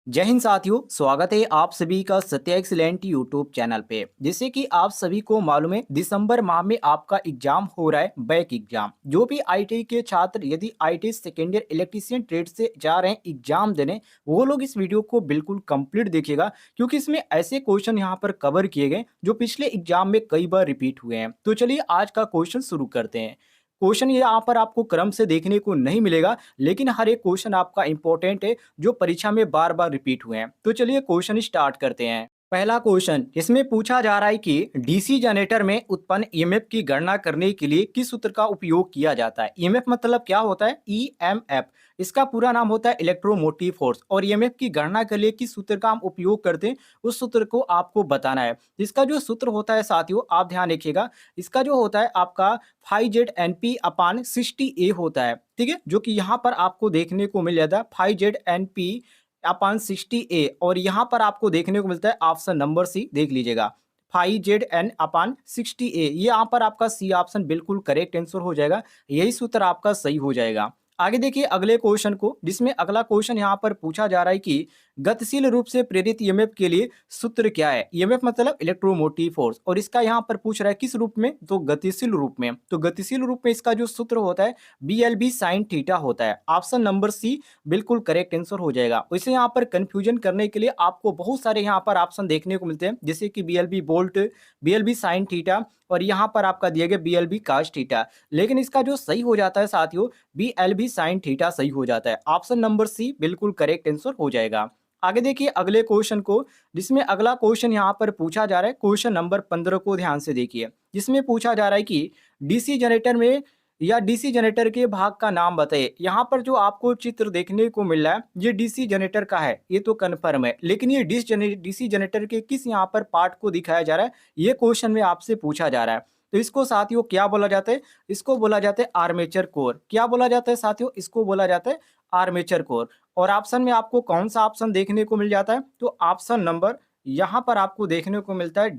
जय हिंद साथियों, स्वागत है आप सभी का सत्य एक्सीलेंट यूट्यूब चैनल पे। जैसे कि आप सभी को मालूम है, दिसंबर माह में आपका एग्जाम हो रहा है, बैक एग्जाम। जो भी आईटीआई के छात्र यदि ITI second year electrician trade से जा रहे हैं एग्जाम देने, वो लोग इस वीडियो को बिल्कुल कंप्लीट देखिएगा, क्योंकि इसमें ऐसे क्वेश्चन यहाँ पर कवर किए गए जो पिछले एग्जाम में कई बार रिपीट हुए हैं। तो चलिए आज का क्वेश्चन शुरू करते हैं। क्वेश्चन ये यहाँ पर आपको क्रम से देखने को नहीं मिलेगा, लेकिन हर एक क्वेश्चन आपका इंपॉर्टेंट है जो परीक्षा में बार बार रिपीट हुए हैं। तो चलिए क्वेश्चन स्टार्ट करते हैं। पहला क्वेश्चन इसमें पूछा जा रहा है कि डीसी जनरेटर में उत्पन्न ईएमएफ की गणना करने के लिए किस सूत्र का उपयोग किया जाता है। ईएमएफ मतलब क्या होता है? ईएमएफ। इसका पूरा नाम होता है इलेक्ट्रोमोटिव फोर्स। और ईएमएफ की गणना के लिए किस सूत्र का हम उपयोग करते हैं, उस सूत्र को आपको बताना है। इसका जो सूत्र होता है साथियों, आप ध्यान रखिएगा, इसका जो होता है आपका 5ZNP/60A होता है। ठीक है, जो कि यहाँ पर आपको देखने को मिल जाता है 5ZNP/60A। और यहाँ पर आपको देखने को मिलता है ऑप्शन नंबर सी, देख लीजिएगा 5ZN/60A। ये यहाँ पर आपका सी ऑप्शन बिल्कुल करेक्ट आंसर हो जाएगा, यही सूत्र आपका सही हो जाएगा। आगे देखिए अगले क्वेश्चन को, जिसमें अगला क्वेश्चन यहाँ पर पूछा जा रहा है कि गतिशील रूप से प्रेरित ईएमएफ के लिए सूत्र क्या है। ईएमएफ मतलब इलेक्ट्रोमोटिव फोर्स, और इसका यहाँ पर पूछ रहा है किस रूप में, तो गतिशील रूप में। तो गतिशील रूप में इसका जो सूत्र होता है BLB sin थीटा होता है। ऑप्शन नंबर सी बिल्कुल करेक्ट आंसर हो जाएगा। वैसे यहाँ पर कंफ्यूजन करने के लिए आपको बहुत सारे यहाँ पर ऑप्शन देखने को मिलते हैं, जैसे कि BLB volt, BLB sin theta, और यहाँ पर आपका दिया गया BLB cos थीटा। लेकिन इसका जो सही हो जाता है साथियों, BLB sin थीटा सही हो जाता है। ऑप्शन नंबर सी बिल्कुल करेक्ट आंसर हो जाएगा। आगे देखिए अगले क्वेश्चन को, जिसमें अगला क्वेश्चन यहाँ पर पूछा जा रहा है, क्वेश्चन नंबर 15 को ध्यान से देखिए। जिसमें पूछा जा रहा है कि डीसी जनरेटर में या डीसी जनरेटर के भाग का नाम बताइए। यहाँ पर जो आपको चित्र देखने को मिल रहा है, ये डीसी जनरेटर का है, ये तो कन्फर्म है। लेकिन ये डीसी जनरेटर के किस यहाँ पर पार्ट को दिखाया जा रहा है, ये क्वेश्चन में आपसे पूछा जा रहा है। तो इसको साथियों क्या बोला जाता है? इसको बोला जाता है आर्मेचर कोर। क्या बोला जाता है साथियों? इसको बोला जाता है आर्मेचर कोर। और ऑप्शन में आपको कौन सा ऑप्शन देखने को मिल जाता है? तो ऑप्शन नंबर यहाँ पर आपको देखने को मिलता है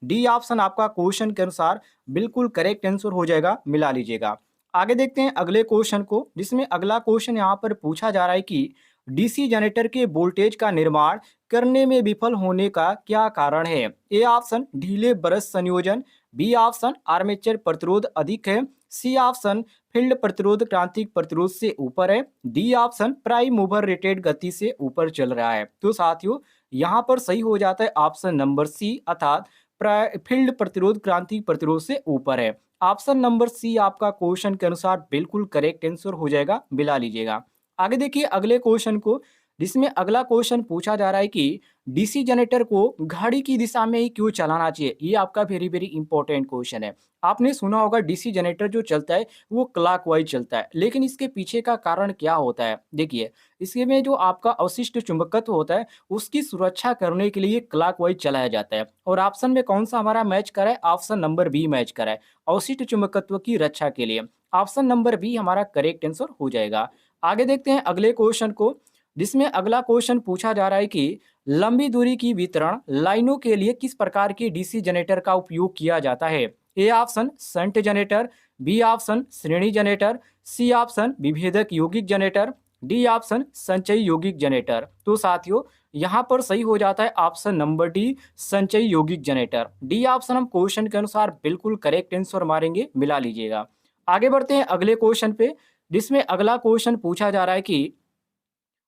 डी ऑप्शन आपका क्वेश्चन के अनुसार बिल्कुल करेक्ट आंसर हो जाएगा, मिला लीजिएगा। आगे देखते हैं अगले क्वेश्चन को, जिसमें अगला क्वेश्चन यहाँ पर पूछा जा रहा है कि डीसी जनरेटर के वोल्टेज का निर्माण करने में विफल होने का क्या कारण है। ए ऑप्शन ढीले ब्रश संयोजन, बी ऑप्शन आर्मेचर प्रतिरोध अधिक है, सी ऑप्शन फील्ड प्रतिरोध क्रांतिक प्रतिरोध से ऊपर है, D option prime mover rated गति से ऊपर चल रहा है। तो साथियों यहाँ पर सही हो जाता है ऑप्शन नंबर सी, अर्थात फील्ड प्रतिरोध क्रांतिक प्रतिरोध से ऊपर है। ऑप्शन नंबर सी आपका क्वेश्चन के अनुसार बिल्कुल करेक्ट आंसर हो जाएगा, मिला लीजिएगा। आगे देखिए अगले क्वेश्चन को, जिसमें अगला क्वेश्चन पूछा जा रहा है कि डीसी जनरेटर को घड़ी की दिशा में ही क्यों चलाना चाहिए। ये आपका वेरी वेरी इंपॉर्टेंट क्वेश्चन है। आपने सुना होगा डीसी जनरेटर जो चलता है वो क्लॉकवाइज चलता है, लेकिन इसके पीछे का कारण क्या होता है? देखिए, इसमें जो आपका अवशिष्ट चुंबकत्व होता है उसकी सुरक्षा करने के लिए क्लॉकवाइज चलाया जाता है। और ऑप्शन में कौन सा हमारा मैच करा है? ऑप्शन नंबर बी मैच करा है, अवशिष्ट चुंबकत्व की रक्षा के लिए। ऑप्शन नंबर बी हमारा करेक्ट आंसर हो जाएगा। आगे देखते हैं अगले क्वेश्चन को, जिसमें अगला क्वेश्चन पूछा जा रहा है कि लंबी दूरी की वितरण लाइनों के लिए किस प्रकार के डीसी जनरेटर का उपयोग किया जाता है। A option shunt generator, B option श्रेणी जनरेटर, सी ऑप्शन विभेदक यौगिक जनरेटर, डी ऑप्शन संचयी यौगिक जनरेटर। तो साथियों यहाँ पर सही हो जाता है ऑप्शन नंबर डी, संचयी यौगिक जनरेटर। डी ऑप्शन हम क्वेश्चन के अनुसार बिल्कुल करेक्ट आंसर मारेंगे, मिला लीजिएगा। आगे बढ़ते हैं अगले क्वेश्चन पे, जिसमें अगला क्वेश्चन पूछा जा रहा है कि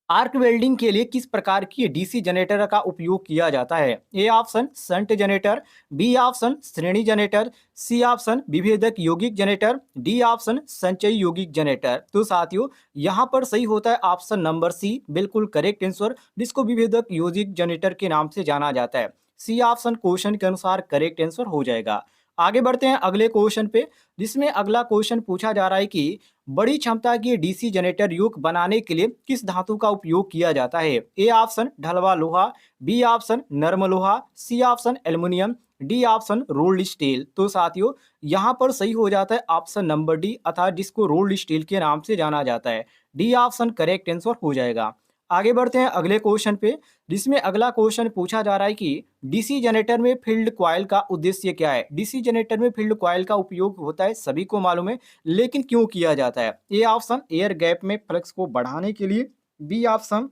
आर्क वेल्डिंग के लिए किस प्रकार की डीसी जनरेटर का उपयोग किया जाता है। A option shunt generator, B option श्रेणी जनरेटर, सी ऑप्शन विभेदक यौगिक जनरेटर, डी ऑप्शन संचयी यौगिक जनरेटर। तो साथियों यहाँ पर सही होता है ऑप्शन नंबर सी, बिल्कुल करेक्ट आंसर, जिसको विभेदक यौगिक जनरेटर के नाम से जाना जाता है। सी ऑप्शन क्वेश्चन के अनुसार करेक्ट आंसर हो जाएगा। आगे बढ़ते हैं अगले क्वेश्चन पे, जिसमें अगला क्वेश्चन पूछा जा रहा है कि बड़ी क्षमता की डीसी जनरेटर युग बनाने के लिए किस धातु का उपयोग किया जाता है। ए ऑप्शन ढलवा लोहा, बी ऑप्शन नरम लोहा, C option aluminium, D option rolled steel. तो साथियों यहाँ पर सही हो जाता है ऑप्शन नंबर डी, अर्थात जिसको रोल्ड स्टील के नाम से जाना जाता है। डी ऑप्शन करेक्ट आंसर हो जाएगा। आगे बढ़ते हैं अगले क्वेश्चन पे, जिसमें अगला क्वेश्चन पूछा जा रहा है कि डीसी जनरेटर में फील्ड कॉइल का उद्देश्य क्या है। डीसी जनरेटर में फील्ड कॉइल का उपयोग होता है, सभी को मालूम है, लेकिन क्यों किया जाता है। ए ऑप्शन एयर गैप में फ्लक्स को बढ़ाने के लिए, बी ऑप्शन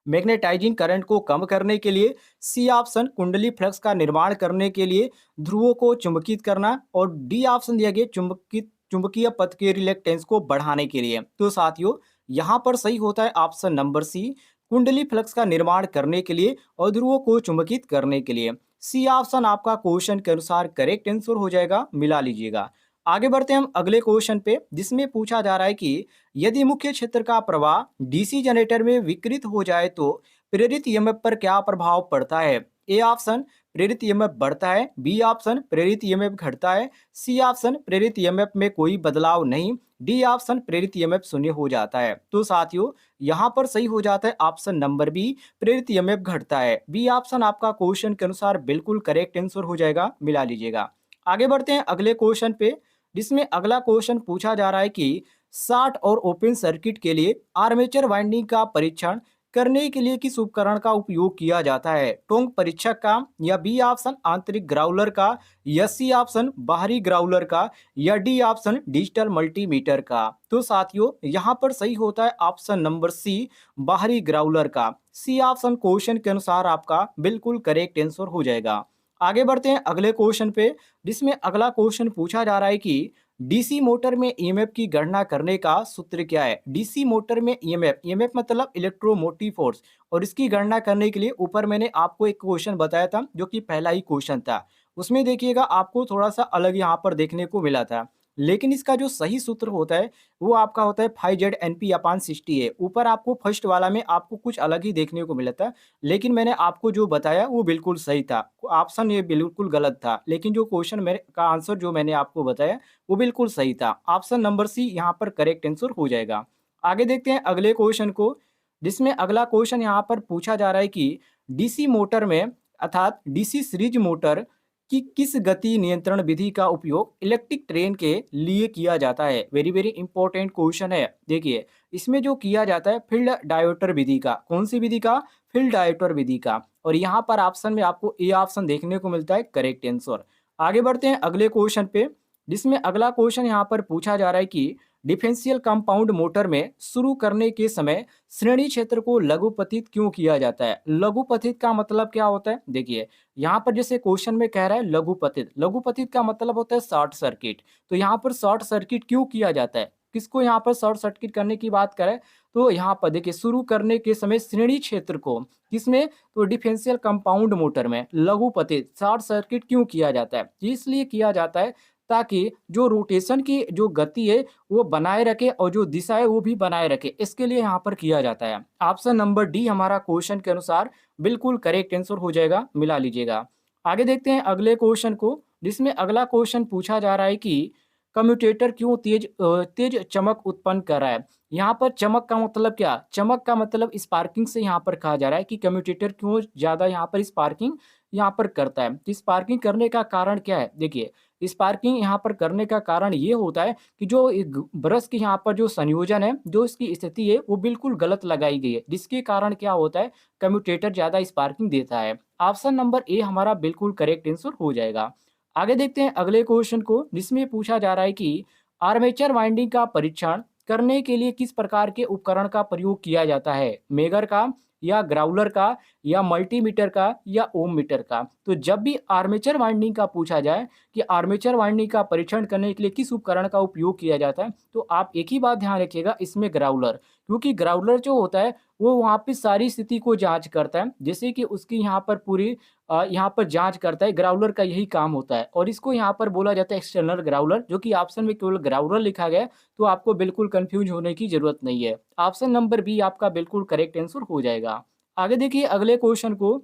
मैग्नेटाइजिंग करंट को कम करने के लिए, सी ऑप्शन कुंडली फ्लक्स का निर्माण करने के लिए ध्रुवों को चुंबकित करना, और डी ऑप्शन दिया गया चुंबकित चुंबकीय पथ के रिलेक्टेंस को बढ़ाने के लिए। तो साथियों, यहाँ पर सही होता है ऑप्शन नंबर सी, कुंडली फ्लक्स का निर्माण करने के लिए और ध्रुवों को चुंबकित करने के लिए। सी ऑप्शन आपका क्वेश्चन के अनुसार करेक्ट आंसर हो जाएगा, मिला लीजिएगा। आगे बढ़ते हैं हम अगले क्वेश्चन पे, जिसमें पूछा जा रहा है कि यदि मुख्य क्षेत्र का प्रवाह डीसी जनरेटर में विकृत हो जाए तो प्रेरित ईएमएफ पर क्या प्रभाव पड़ता है? ए ऑप्शन प्रेरित ईएमएफ बढ़ता है, बी ऑप्शन प्रेरित ईएमएफ घटता है, सी ऑप्शन प्रेरित ईएमएफ में कोई बदलाव नहीं, डी ऑप्शन प्रेरित ईएमएफ शून्य हो जाता है। तो साथियों, यहाँ पर सही हो जाता है ऑप्शन नंबर बी, प्रेरित ईएमएफ घटता है। बी ऑप्शन आपका क्वेश्चन के अनुसार बिल्कुल करेक्ट आंसर हो जाएगा, मिला लीजिएगा। आगे बढ़ते हैं अगले क्वेश्चन पे, जिसमें अगला क्वेश्चन पूछा जा रहा है कि शॉर्ट और ओपन सर्किट के लिए आर्मेचर वाइंडिंग का परीक्षण करने के लिए किस उपकरण का उपयोग किया जाता है? टोंक परीक्षक का, या बी ऑप्शन आंतरिक ग्राउलर का, या सी ऑप्शन बाहरी ग्राउलर का, या डी ऑप्शन डिजिटल मल्टीमीटर का। तो साथियों, यहाँ पर सही होता है ऑप्शन नंबर सी, बाहरी ग्राउलर का। सी ऑप्शन क्वेश्चन के अनुसार आपका बिल्कुल करेक्ट आंसर हो जाएगा। आगे बढ़ते हैं अगले क्वेश्चन पे, जिसमें अगला क्वेश्चन पूछा जा रहा है कि डीसी मोटर में ईएमएफ की गणना करने का सूत्र क्या है? डीसी मोटर में ईएमएफ, ईएमएफ मतलब इलेक्ट्रोमोटिव फोर्स, और इसकी गणना करने के लिए ऊपर मैंने आपको एक क्वेश्चन बताया था जो कि पहला ही क्वेश्चन था। उसमें देखिएगा आपको थोड़ा सा अलग यहाँ पर देखने को मिला था, लेकिन इसका जो सही सूत्र होता है वो आपका होता है 5Z NP/60 है। ऊपर आपको फर्स्ट वाला में आपको कुछ अलग ही देखने को मिला था, लेकिन मैंने आपको जो बताया वो बिल्कुल सही था। ऑप्शन ये बिल्कुल गलत था, लेकिन जो क्वेश्चन मेरे का आंसर जो मैंने आपको बताया वो बिल्कुल सही था। ऑप्शन नंबर सी यहाँ पर करेक्ट आंसर हो जाएगा। आगे देखते हैं अगले क्वेश्चन को, जिसमें अगला क्वेश्चन यहाँ पर पूछा जा रहा है कि डीसी मोटर में अर्थात डीसी सीरीज मोटर कि किस गति नियंत्रण विधि का उपयोग इलेक्ट्रिक ट्रेन के लिए किया जाता है? वेरी वेरी इंपॉर्टेंट क्वेश्चन है। देखिए, इसमें जो किया जाता है फील्ड डायोटर विधि का। कौन सी विधि का? फील्ड डायोटर विधि का। और यहाँ पर ऑप्शन में आपको ए ऑप्शन देखने को मिलता है करेक्ट आंसर। आगे बढ़ते हैं अगले क्वेश्चन पे, जिसमें अगला क्वेश्चन यहाँ पर पूछा जा रहा है कि डिफरेंशियल कंपाउंड मोटर में शुरू करने के समय श्रेणी क्षेत्र को लघुपतित क्यों किया जाता है? लघुपतित का मतलब क्या होता है? देखिए, यहाँ पर जैसे क्वेश्चन में कह रहा है लघुपतित, लघुपतित का मतलब होता है शॉर्ट सर्किट। तो यहाँ पर शॉर्ट सर्किट क्यों किया जाता है? किसको यहाँ पर शॉर्ट सर्किट करने की बात करें तो यहाँ पर देखिए शुरू करने के समय श्रेणी क्षेत्र को, किसमें? तो डिफरेंशियल कंपाउंड मोटर में लघुपतित शॉर्ट सर्किट क्यों किया जाता है? इसलिए किया जाता है ताकि जो रोटेशन की जो गति है वो बनाए रखे और जो दिशा है वो भी बनाए रखे, इसके लिए यहाँ पर किया जाता है। ऑप्शन नंबर डी हमारा क्वेश्चन के अनुसार बिल्कुल करेक्ट आंसर हो जाएगा, मिला लीजिएगा। आगे देखते हैं अगले क्वेश्चन को, जिसमें अगला क्वेश्चन पूछा जा रहा है कि कम्यूटेटर क्यों तेज चमक उत्पन्न कर रहा है? यहाँ पर चमक का मतलब क्या? चमक का मतलब स्पार्किंग से यहाँ पर कहा जा रहा है कि कम्यूटेटर क्यों ज्यादा यहाँ पर स्पार्किंग यहाँ पर करता है। तो स्पार्किंग करने का कारण क्या है? देखिए, स्पार्किंग यहाँ पर करने का कारण ये होता है कि जो ब्रश की यहाँ पर जो संयोजन है, जो इसकी स्थिति है वो बिल्कुल गलत लगाई गई है, जिसके कारण क्या होता है कम्यूटेटर ज्यादा स्पार्किंग देता है। ऑप्शन नंबर ए हमारा बिल्कुल करेक्ट आंसर हो जाएगा। आगे देखते हैं अगले क्वेश्चन को, जिसमें पूछा जा रहा है कि आर्मेचर वाइंडिंग का परीक्षण करने के लिए किस प्रकार के उपकरण का प्रयोग किया जाता है? मेगर का, या ग्राउलर का, या मल्टीमीटर का, या ओम मीटर का। तो जब भी आर्मेचर वाइंडिंग का पूछा जाए कि आर्मेचर वाइंडिंग का परीक्षण करने के लिए किस उपकरण का उपयोग किया जाता है, तो आप एक ही बात ध्यान रखिएगा, इसमें ग्राउलर। क्योंकि ग्राउलर जो होता है वो वहाँ पे सारी स्थिति को जांच करता है, जैसे कि उसकी यहाँ पर पूरी यहाँ पर जांच करता है। ग्राउलर का यही काम होता है, और इसको यहाँ पर बोला जाता है एक्सटर्नल ग्राउलर, जो कि ऑप्शन में केवल ग्राउलर लिखा गया है, तो आपको बिल्कुल कंफ्यूज होने की जरूरत नहीं है। ऑप्शन नंबर बी आपका बिल्कुल करेक्ट आंसर हो जाएगा। आगे देखिए अगले क्वेश्चन को,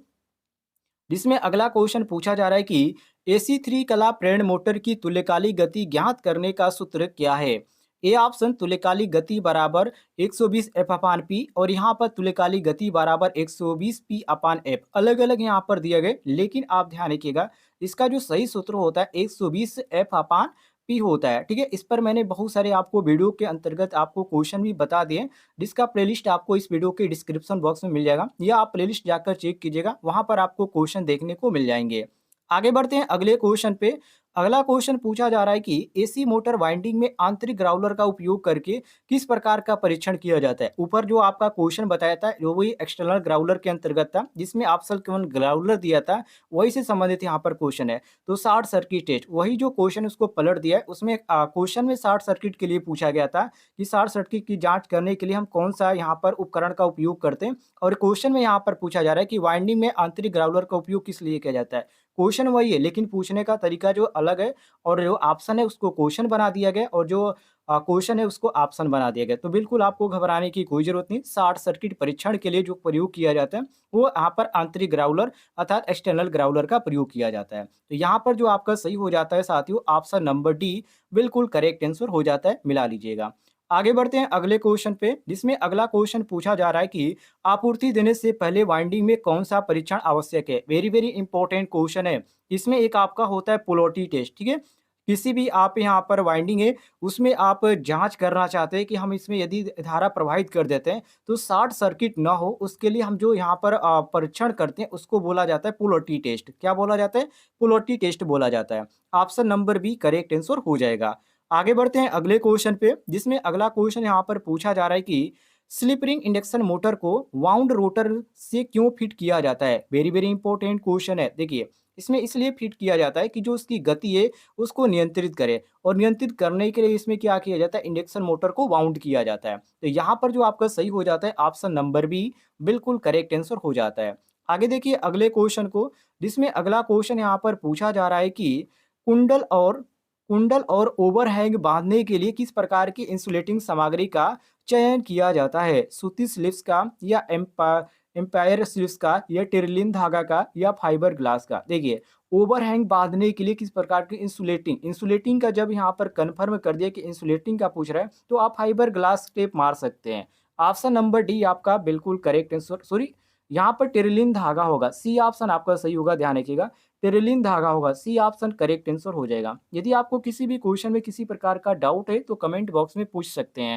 जिसमें अगला क्वेश्चन पूछा जा रहा है कि AC3 कला प्रेरण मोटर की तुल्यकालिक गति ज्ञात करने का सूत्र क्या है? ए ऑप्शन तुल्यकालिक गति बराबर 120 F/P, और यहाँ पर तुल्यकालिक गति बराबर 120 P/F। अलग अलग यहाँ पर दिए गए, लेकिन आप ध्यान रखिएगा इसका जो सही सूत्र होता है 120 F/P होता है। ठीक है, इस पर मैंने बहुत सारे आपको वीडियो के अंतर्गत आपको क्वेश्चन भी बता दिए, जिसका प्लेलिस्ट आपको इस वीडियो के डिस्क्रिप्शन बॉक्स में मिल जाएगा, या आप प्लेलिस्ट जाकर चेक कीजिएगा, वहां पर आपको क्वेश्चन देखने को मिल जाएंगे। आगे बढ़ते हैं अगले क्वेश्चन पे। अगला क्वेश्चन पूछा जा रहा है कि एसी मोटर वाइंडिंग में आंतरिक ग्राउलर का उपयोग करके किस प्रकार का परीक्षण किया जाता है। ऊपर जो आपका क्वेश्चन बताया था वो वही एक्सटर्नल ग्राउलर के अंतर्गत था, जिसमें ऑप्शन केवल ग्राउलर दिया था, वही से संबंधित यहाँ पर क्वेश्चन है। तो शॉर्ट सर्किट टेस्ट, वही जो क्वेश्चन उसको पलट दिया है, उसमें क्वेश्चन में शॉर्ट सर्किट के लिए पूछा गया था कि शॉर्ट सर्किट की जांच करने के लिए हम कौन सा यहाँ पर उपकरण का उपयोग करते हैं, और क्वेश्चन में यहाँ पर पूछा जा रहा है कि वाइंडिंग में आंतरिक ग्राउलर का उपयोग किस लिए किया जाता है। क्वेश्चन वही है, लेकिन पूछने का तरीका जो अलग है, और जो ऑप्शन है उसको क्वेश्चन बना दिया गया, और जो क्वेश्चन है उसको ऑप्शन बना दिया गया। तो बिल्कुल आपको घबराने की कोई ज़रूरत नहीं। शॉर्ट सर्किट परीक्षण के लिए जो प्रयोग किया जाता है, वो यहाँ पर आंतरिक ग्राउलर अर्थात एक्सटर्नल ग्राउलर का प्रयोग किया जाता है। तो यहाँ पर जो आपका सही हो जाता है साथियों, ऑप्शन नंबर डी बिल्कुल करेक्ट आंसर हो जाता है, मिला लीजिएगा। आगे बढ़ते हैं अगले क्वेश्चन पे, जिसमें अगला क्वेश्चन पूछा जा रहा है कि आपूर्ति देने से पहले वाइंडिंग में कौन-सा परीक्षण आवश्यक है? वेरी, वेरी इंपॉर्टेंट क्वेश्चन है। इसमें एक आपका होता है पोलैरिटी टेस्ट, ठीक है? किसी भी आप यहाँ पर वाइंडिंग है, उसमें आप जाँच करना चाहते हैं कि हम इसमें यदि धारा प्रवाहित कर देते हैं, तो शॉर्ट सर्किट ना हो, उसके लिए हम जो यहाँ पर परीक्षण करते हैं, उसको बोला जाता है पोलैरिटी टेस्ट। क्या बोला जाता है? पोलैरिटी टेस्ट बोला जाता है। Option number B correct answer हो जाएगा। आगे बढ़ते हैं अगले क्वेश्चन पे, जिसमें अगला क्वेश्चन यहाँ पर पूछा जा रहा है कि स्लिप रिंग इंडक्शन मोटर को वाउंड रोटर से क्यों फिट किया जाता है? वेरी वेरी इंपॉर्टेंट क्वेश्चन है। देखिए, इसमें इसलिए फिट किया जाता है कि जो उसकी गति है उसको नियंत्रित करे, और नियंत्रित करने के लिए इसमें क्या किया जाता है, इंडक्शन मोटर को वाउंड किया जाता है। तो यहाँ पर जो आपका सही हो जाता है ऑप्शन नंबर बी बिल्कुल करेक्ट आंसर हो जाता है। आगे देखिए अगले क्वेश्चन को, जिसमें अगला क्वेश्चन यहाँ पर पूछा जा रहा है कि कुंडल और कुंडल और ओवरहैंग बांधने के लिए किस प्रकार की इंसुलेटिंग सामग्री का चयन किया जाता है? सूती स्लीव्स का, या एम्पायर स्लीव्स का, या टेरिलिन धागा का, या फाइबर ग्लास का? देखिए, ओवरहैंग बांधने के लिए किस प्रकार की इंसुलेटिंग, इंसुलेटिंग का जब यहाँ पर कन्फर्म कर दिया कि इंसुलेटिंग का पूछ रहा है, तो आप फाइबर ग्लास टेप मार सकते हैं। ऑप्शन नंबर डी आपका बिल्कुल करेक्ट आंसर, सॉरी, यहाँ पर टेरिलिन धागा होगा, सी ऑप्शन आपका सही होगा, ध्यान रखिएगा। टेरिलिन धागा होगा, सी ऑप्शन करेक्ट आंसर हो जाएगा। यदि आपको किसी भी क्वेश्चन में किसी प्रकार का डाउट है, तो कमेंट बॉक्स में पूछ सकते हैं।